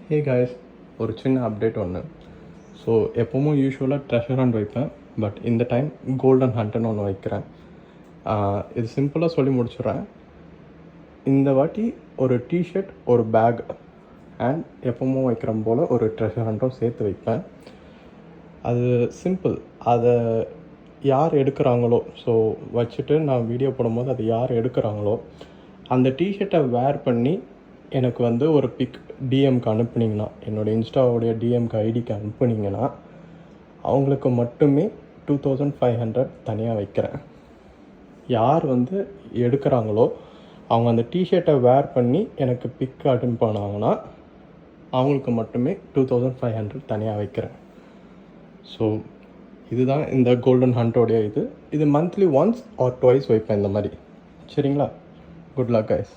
Hey guys, ஒரு சின்ன update ஒன்று. ஸோ எப்போவும் யூஸ்வலாக ட்ரெஷர் ஹண்ட் வைப்பேன், பட் இந்த டைம் கோல்டன் ஹண்ட்னு ஒன்று வைக்கிறேன். இது சிம்பிளாக சொல்லி முடிச்சுடுறேன். இந்த வாட்டி ஒரு டிஷர்ட், ஒரு பேக் அண்ட் எப்பவும் வைக்கிற போல் ஒரு ட்ரெஷர் ஹண்ட்டும் சேர்த்து வைப்பேன். அது சிம்பிள். அதை யார் எடுக்கிறாங்களோ, ஸோ வச்சுட்டு நான் வீடியோ போடும்போது அது யார் எடுக்கிறாங்களோ அந்த டிஷர்ட்டை வேர் பண்ணி எனக்கு வந்து ஒரு பிக் டிஎம்க்கு அனுப்புனீங்கன்னா, என்னோடய இன்ஸ்டாவோடைய டிஎம்க்கு ஐடிக்கு அனுப்புனீங்கன்னா அவங்களுக்கு மட்டுமே 2500 தனியாக வைக்கிறேன். யார் வந்து எடுக்கிறாங்களோ அவங்க அந்த டிஷர்ட்டை வேர் பண்ணி எனக்கு பிக் அட்டன் பண்ணாங்கன்னா அவங்களுக்கு மட்டுமே 2500 தனியாக வைக்கிறேன். ஸோ இதுதான் இந்த கோல்டன் ஹண்டோடைய இது மந்த்லி ஒன்ஸ் ஆர் ட்வைஸ் வைப்பேன் இந்த மாதிரி. சரிங்களா? Good luck guys.